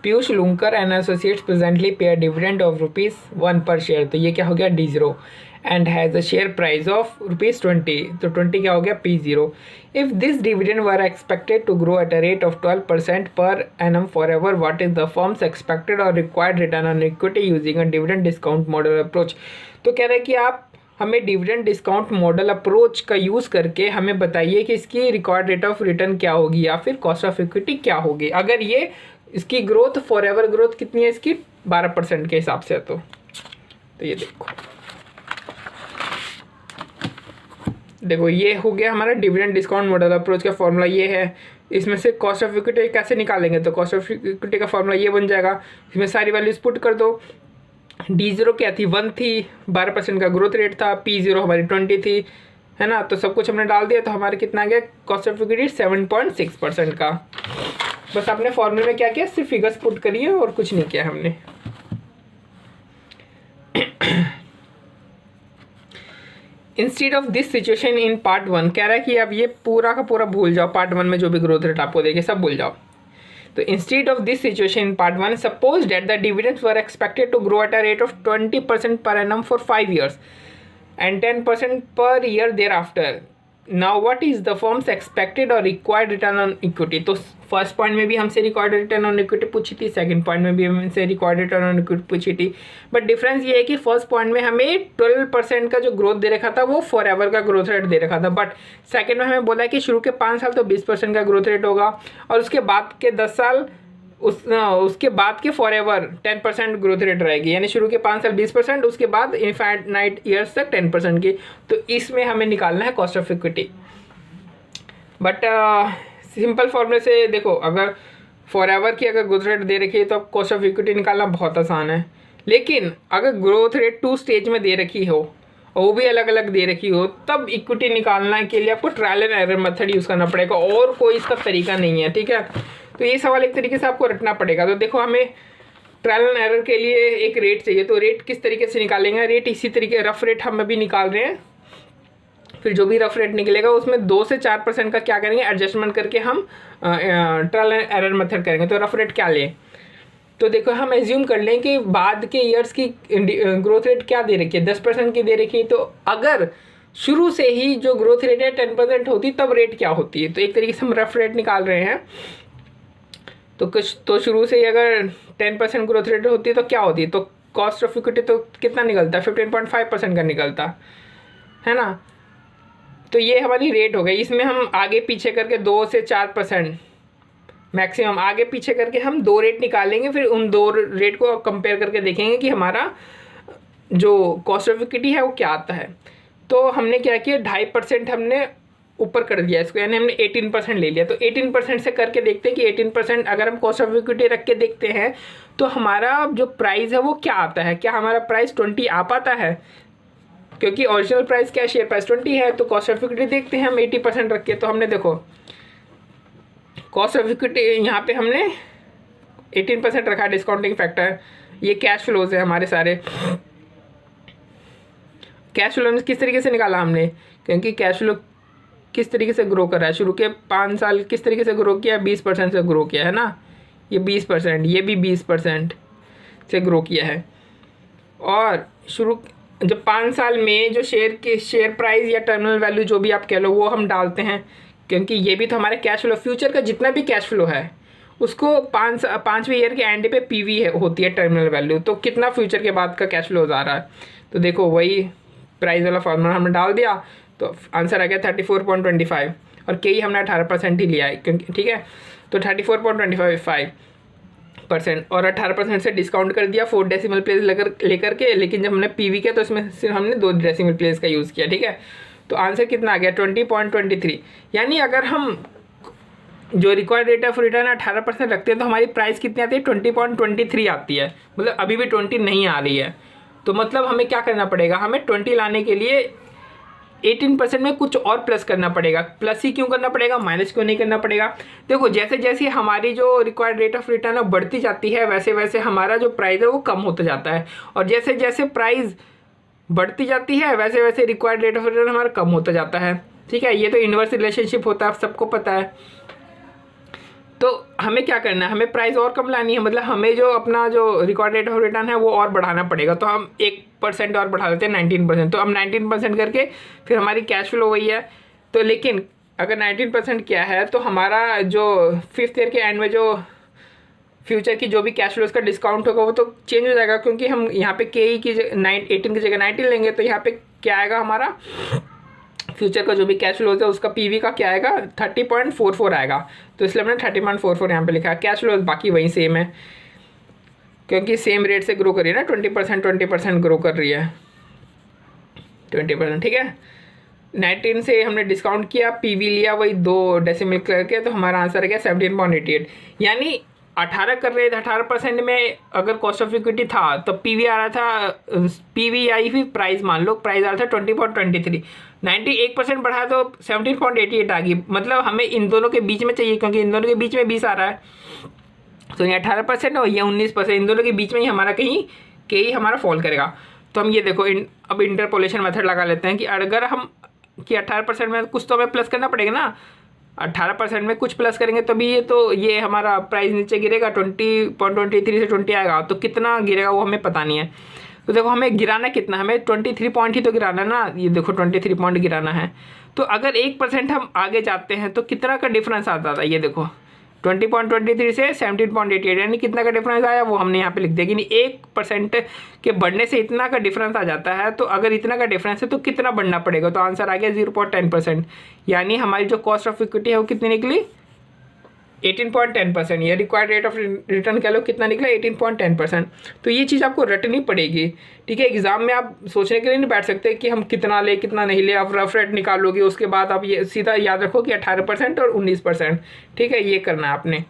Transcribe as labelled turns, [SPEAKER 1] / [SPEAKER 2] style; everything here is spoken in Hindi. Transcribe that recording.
[SPEAKER 1] पीयूष लुंकर एंड एसोसिएट्स प्रेजेंटली पे अ डिविडेंड ऑफ ₹1 पर शेयर, तो ये क्या हो गया D0, and has a share price of ₹20, तो 20 क्या हो गया P0। If this dividend were expected to grow at a rate of 12% per annum forever, what is the firm's expected और required return on equity using a dividend discount model approach. तो कह रहे हैं कि आप हमें डिविडेंड डिस्काउंट मॉडल अप्रोच का यूज़ करके हमें बताइए कि इसकी रिक्वायर्ड रेट ऑफ रिटर्न क्या होगी या फिर कॉस्ट ऑफ इक्विटी क्या होगी अगर ये इसकी ग्रोथ फॉर एवर ग्रोथ कितनी है इसकी 12% के हिसाब से। तो ये देखो ये हो गया हमारा डिविडेंड डिस्काउंट मॉडल अप्रोच का फॉर्मूला ये है। इसमें से कॉस्ट ऑफ इक्विटी कैसे निकालेंगे, तो कॉस्ट ऑफ इक्विटी का फॉर्मूला ये बन जाएगा, इसमें सारी वैल्यूज पुट कर दो। D0 क्या थी 1 थी, 12% का ग्रोथ रेट था, P0 हमारी 20 थी, है ना। तो सब कुछ हमने डाल दिया तो हमारे कितना आ गया कॉस्ट ऑफ इक्विटी 7.6% का। बस आपने फॉर्मूले में क्या किया, सिर्फ फिगर्स पुट करिए और कुछ नहीं किया हमने। Instead of this situation in part 1, कह रहा है कि अब ये पूरा का पूरा भूल जाओ, पार्ट 1 में जो भी ग्रोथ रेट आपको देखे सब भूल जाओ। तो instead of this situation in part 1, suppose that the dividends were expected to grow at a rate of 20% per annum for 5 years and 10% per year thereafter. Now what is the firm's expected और रिक्वायर्ड रिटर्न ऑन इक्विटी। तो फर्स्ट पॉइंट में भी हमसे रिक्वायर्ड रिटर्न ऑन इक्विटी पूछी थी, सेकंड पॉइंट में भी हमसे रिक्वायर्ड रिटर्न ऑन इक्विटी पूछी थी, बट डिफरेंस ये है कि फर्स्ट पॉइंट में हमें 12% का जो ग्रोथ दे रखा था वो फॉर एवर का ग्रोथ रेट दे रखा था, बट सेकंड में हमें बोला है कि शुरू के 5 साल तो 20% का ग्रोथ रेट होगा और उसके बाद के 10 साल उसके बाद के फॉर एवर 10% ग्रोथ रेट रहेगी, यानी शुरू के 5 साल 20%, उसके बाद इनफाइनाइट ईयर्स तक 10% की। तो इसमें हमें निकालना है cost of equity. But simple फॉर्मूले से देखो, अगर फॉर एवर की अगर ग्रोथ रेट दे रखी है तो अब कॉस्ट ऑफ इक्विटी निकालना बहुत आसान है। लेकिन अगर ग्रोथ रेट 2 स्टेज में दे रखी हो और वो भी अलग अलग दे रखी हो, तब इक्विटी निकालने के लिए आपको trial and error method use करना पड़ेगा, और कोई इसका तरीका नहीं है, ठीक है। तो ये सवाल एक तरीके से आपको रटना पड़ेगा। तो देखो, हमें ट्रायल एंड एरर के लिए एक रेट चाहिए, तो रेट किस तरीके से निकालेंगे, रेट इसी तरीके रफ रेट हम अभी निकाल रहे हैं। फिर जो भी रफ रेट निकलेगा उसमें 2 से 4% का क्या करेंगे, एडजस्टमेंट करके हम ट्रायल एंड एरर मेथड करेंगे। तो रफ रेट क्या लें, तो देखो हम एज्यूम कर लें कि बाद के ईयर्स की ग्रोथ रेट क्या दे रखी है, 10% की दे रखी है। तो अगर शुरू से ही जो ग्रोथ रेट है 10% होती तब रेट क्या होती है। तो एक तरीके से हम रफ रेट निकाल रहे हैं। तो शुरू से ही अगर 10% ग्रोथ रेट होती है तो क्या होती है, तो कॉस्ट ऑफ इक्विटी तो कितना निकलता है, 15.5% का निकलता है ना। तो ये हमारी रेट हो गई। इसमें हम आगे पीछे करके 2 से 4% मैक्सिमम आगे पीछे करके हम 2 रेट निकालेंगे, फिर उन 2 रेट को कंपेयर करके देखेंगे कि हमारा जो कॉस्ट ऑफ इक्विटी है वो क्या आता है। तो हमने क्या किया, 2.5% हमने ऊपर कर दिया इसको, यानी हमने 18% ले लिया। तो 18% से करके देखते हैं कि 18% अगर हम कॉस्ट ऑफ इक्विटी रख के देखते हैं तो हमारा जो प्राइस है वो क्या आता है, क्या हमारा प्राइस 20 आ पाता है, क्योंकि ओरिजिनल प्राइस क्या है, शेयर प्राइस 20 है। तो कॉस्ट ऑफ इक्विटी देखते हैं हम 80% रख के। तो हमने देखो कॉस्ट ऑफ इक्विटी यहाँ पे हमने 18% रखा, डिस्काउंटिंग फैक्टर। ये कैश फ्लोज है हमारे सारे। कैश फ्लो किस तरीके से निकाला हमने, क्योंकि कैश फ्लो किस तरीके से ग्रो कर रहा है, शुरू के 5 साल किस तरीके से ग्रो किया, 20% से ग्रो किया है ना। ये 20%, ये भी 20% से ग्रो किया है। और शुरू जब 5 साल में जो शेयर प्राइस या टर्मिनल वैल्यू जो भी आप कह लो वो हम डालते हैं, क्योंकि ये भी तो हमारे कैश फ्लो, फ्यूचर का जितना भी कैश फ्लो है उसको 5वें ईयर के एंड पे पीवी होती है टर्मिनल वैल्यू। तो कितना फ्यूचर के बाद का कैश फ्लो आ रहा है। तो देखो वही प्राइस वाला फॉर्मूला हमने डाल दिया, तो आंसर आ गया 34.25, और के ही हमने 18% ही लिया है, क्योंकि ठीक है। तो 34.25% और 18% से डिस्काउंट कर दिया 4 डेसिमल प्लेस लेकर के। लेकिन जब हमने पीवी किया तो इसमें सिर्फ हमने 2 डेसिमल प्लेस का यूज़ किया, ठीक है। तो आंसर कितना आ गया 20.23। यानी अगर हम जो रिक्वायर्ड रेट ऑफ रिटर्न 18% रखते हैं तो हमारी प्राइस कितनी आती है, 20.23 आती है। मतलब अभी भी 20 नहीं आ रही है। तो मतलब हमें क्या करना पड़ेगा, हमें 20 लाने के लिए 18% में कुछ और प्लस करना पड़ेगा। प्लस ही क्यों करना पड़ेगा, माइनस क्यों नहीं करना पड़ेगा। देखो जैसे जैसे हमारी जो रिक्वायर्ड रेट ऑफ रिटर्न है बढ़ती जाती है, वैसे वैसे हमारा जो प्राइस है वो कम होता जाता है, और जैसे जैसे प्राइस बढ़ती जाती है वैसे वैसे रिक्वायर्ड रेट ऑफ रिटर्न हमारा कम होता जाता है, ठीक है। ये तो इनवर्स रिलेशनशिप होता है, आप सबको पता है। तो हमें क्या करना है, हमें प्राइस और कम लानी है, मतलब हमें जो अपना जो रिकॉर्ड रेट ऑफ रिटर्न है वो और बढ़ाना पड़ेगा। तो हम 1% और बढ़ा देते हैं 19%। तो अब 19% करके फिर हमारी कैश फ्लो वही है। तो लेकिन अगर 19% क्या है, तो हमारा जो 5th ईयर के एंड में जो फ्यूचर की जो भी कैश फ्लो का डिस्काउंट होगा वो तो चेंज हो जाएगा, क्योंकि हम यहाँ पे के की 18 की जगह 19 लेंगे। तो यहाँ पे क्या आएगा, हमारा फ्यूचर का जो भी कैश फ्लो होता है उसका पीवी का क्या आएगा, 30.44 आएगा। तो इसलिए हमने 30.44 यहाँ पे लिखा है। कैश फ्लो बाकी वही सेम है, क्योंकि सेम रेट से ग्रो कर रही है ना, 20% ग्रो कर रही है, 20%, ठीक है। 19 से हमने डिस्काउंट किया, पीवी लिया वही 2 डेसिमल करके, तो हमारा आंसर आ गया 17.88। यानी 18 कर रहे थे, 18% में अगर कॉस्ट ऑफ इक्विटी था तो पीवी आ रहा था, पीवी आई फिर प्राइस मान लो, प्राइस आ रहा था 20.23। 91% बढ़ा तो 17.88 आ गई। मतलब हमें इन दोनों के बीच में चाहिए, क्योंकि इन दोनों के बीच में 20 आ रहा है। तो ये 18% और ये 19%, इन दोनों के बीच में ही हमारा कहीं के ही हमारा फॉल करेगा। तो हम ये देखो अब इंटरपोलेशन मेथड लगा लेते हैं कि अगर हम कि 18% में कुछ तो हमें प्लस करना पड़ेगा ना, 18% में कुछ प्लस करेंगे तभी ये हमारा प्राइस नीचे गिरेगा, 20.23 से 20 आएगा। तो कितना गिरेगा वो हमें पता नहीं है। तो देखो हमें गिराना कितना, हमें 23 पॉइंट ही तो गिराना ना, ये देखो 23 पॉइंट गिराना है। तो अगर 1% हम आगे जाते हैं तो कितना का डिफरेंस आता था, ये देखो 20.23 से 17.88, यानी कितना का डिफरेंस आया वो हमने यहाँ पे लिख दिया कि नहीं 1% के बढ़ने से इतना का डिफरेंस आ जाता है। तो अगर इतना का डिफरेंस है तो कितना बढ़ना पड़ेगा, तो आंसर आ गया 0.10%। यानी हमारी जो कॉस्ट ऑफ इक्विटी है वो कितनी निकली, 18.10%। ये रिक्वायर्ड रेट ऑफ रिटर्न कह लो कितना निकला, 18.10%। तो ये चीज़ आपको रटनी पड़ेगी, ठीक है। एग्जाम में आप सोचने के लिए नहीं बैठ सकते कि हम कितना ले कितना नहीं ले, आप रफ रेट निकालोगे, उसके बाद आप ये सीधा याद रखो कि 18% और 19%, ठीक है, ये करना है आपने।